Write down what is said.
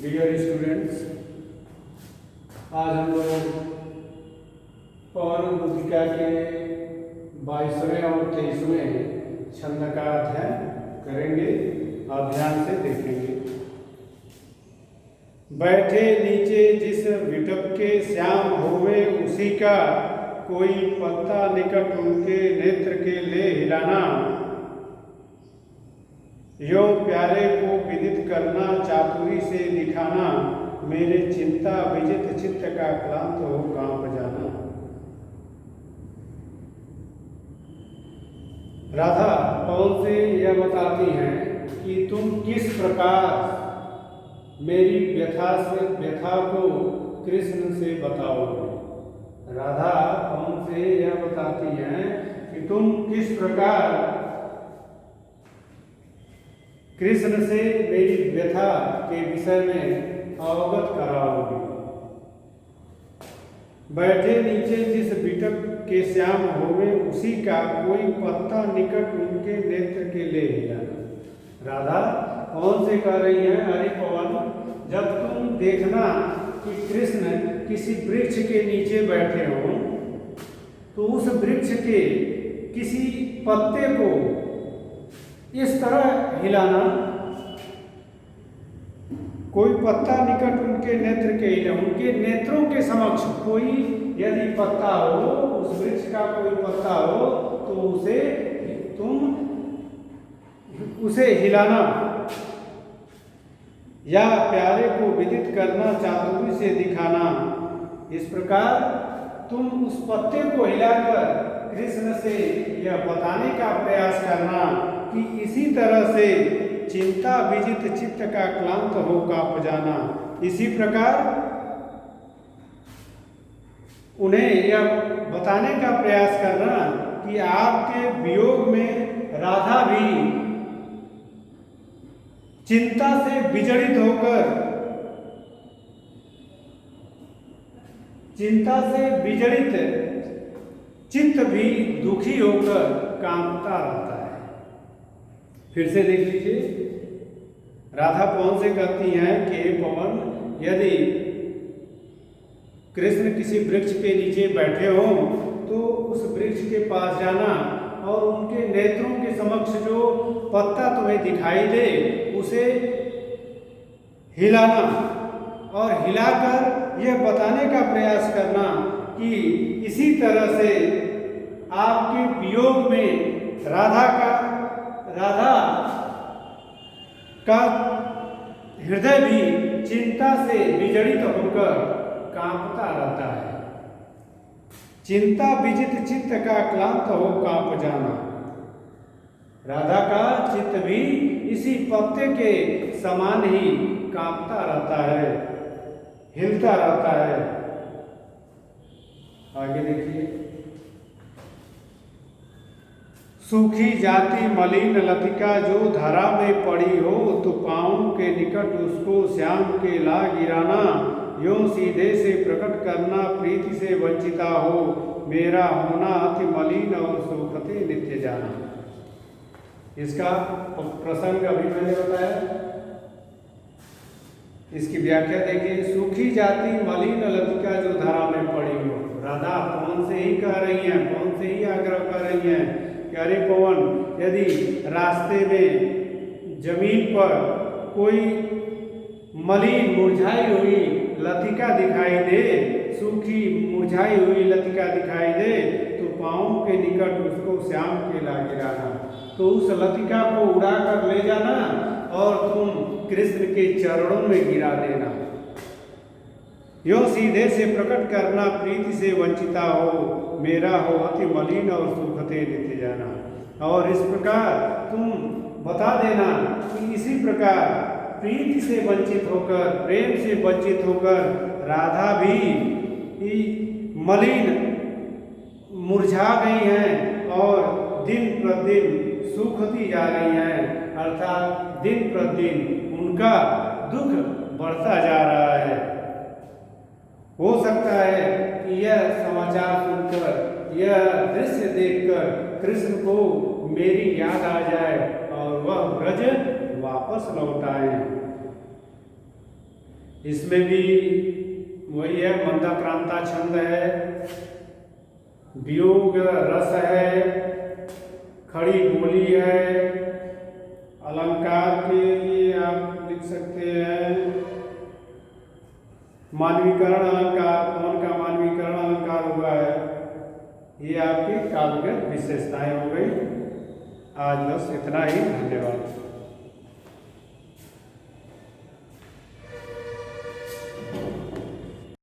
Dear students, आज हम लोग पवन मुद्रिका के 22वें और 23वें छंद का अध्ययन करेंगे और ध्यान से देखेंगे। बैठे नीचे जिस विटप के श्याम होवे उसी का, कोई पत्ता निकट उनके नेत्र के ले हिलाना। यो प्यारे को विदित करना चातुरी से दिखाना, मेरे चिंता विजित चित्त का क्लांत हो कांप जाना। राधा पवन से यह बताती हैं कि तुम किस प्रकार मेरी व्यथा को कृष्ण से बताओगे। राधा पवन से यह बताती हैं कि तुम किस प्रकार कृष्ण से मेरी व्यथा के विषय में अवगत कराओगे। बैठे नीचे जिस बिटप के श्याम होवे उसी का, कोई पत्ता निकट उनके नेत्र के ले हिलाना। राधा पवन से कह रही है, अरे पवन, जब तुम देखना कि कृष्ण किसी वृक्ष के नीचे बैठे हो तो उस वृक्ष के किसी पत्ते को इस तरह हिलाना, कोई पत्ता निकट उनके नेत्र के हिला, उनके नेत्रों के समक्ष कोई यदि पत्ता हो, उस वृक्ष का कोई पत्ता हो तो उसे हिलाना। या प्यारे को विदित करना चातुरी से दिखाना। इस प्रकार तुम उस पत्ते को हिलाकर कृष्ण से यह बताने का प्रयास करना कि इसी तरह से चिंता विजित चित्त का क्लांत हो कांप जाना। इसी प्रकार उन्हें यह बताने का प्रयास करना कि आपके वियोग में राधा भी चिंता से विचलित होकर, चिंता से विचलित चित्त भी दुखी होकर कांपता रहता है। फिर से देख लीजिए, राधा पवन से कहती हैं कि पवन, यदि कृष्ण किसी वृक्ष के नीचे बैठे हो तो उस वृक्ष के पास जाना और उनके नेत्रों के समक्ष जो पत्ता तुम्हें दिखाई दे उसे हिलाना और हिलाकर यह बताने का प्रयास करना कि इसी तरह से आपके वियोग में राधा का हृदय भी चिंता से विचलित होकर कांपता रहता है। चिंता विजित चित्त का क्लांत हो कांप जाना। राधा का चित्त भी इसी पत्ते के समान ही कांपता रहता है, हिलता रहता है। आगे देखिए, सूखी जाती मलिन लतिका जो धारा में पड़ी हो, तो पाँव के निकट उसको श्याम के ला गिराना। यों सीधे से प्रकट करना प्रीति से वंचिता हो, मेरा होना अति मलिन और सुखते नित्य जाना। इसका प्रसंग अभी मैंने बताया, इसकी व्याख्या देखिए। सूखी जाती मलिन लतिका जो धारा में पड़ी हो। राधा पवन से ही कह रही हैं, पवन से ही आग्रह कर रही हैं कि अरे पवन, यदि रास्ते में जमीन पर कोई मलिन मुरझाई हुई लतिका दिखाई दे, सूखी मुरझाई हुई लतिका दिखाई दे, तो पाँव के निकट उसको श्याम के ला गिराना। तो उस लतिका को उड़ाकर ले जाना और तुम कृष्ण के चरणों में गिरा देना। यो सीधे से प्रकट करना प्रीति से वंचिता हो, मेरा हो अति मलिन और सुखते नित्य जाना। और इस प्रकार तुम बता देना कि इसी प्रकार प्रीति से वंचित होकर, प्रेम से वंचित होकर राधा भी मलिन मुरझा गई हैं और दिन प्रतिदिन सूखती जा रही हैं, अर्थात दिन प्रतिदिन उनका दुख बढ़ता जा रहा है। हो सकता है कि यह समाचार सुनकर, यह दृश्य देखकर कृष्ण को मेरी याद आ जाए और वह ब्रज वापस लौट आए। इसमें भी वही है, मंदाक्रांता छंद है, वियोग रस है, खड़ी बोली है। अलंकार के लिए आप लिख सकते हैं मानवीकरण अलंकार, कौन का मानवीकरण अलंकार हुआ है। ये आपकी काव्यगत विशेषताएं हो गई। आज बस इतना ही, धन्यवाद।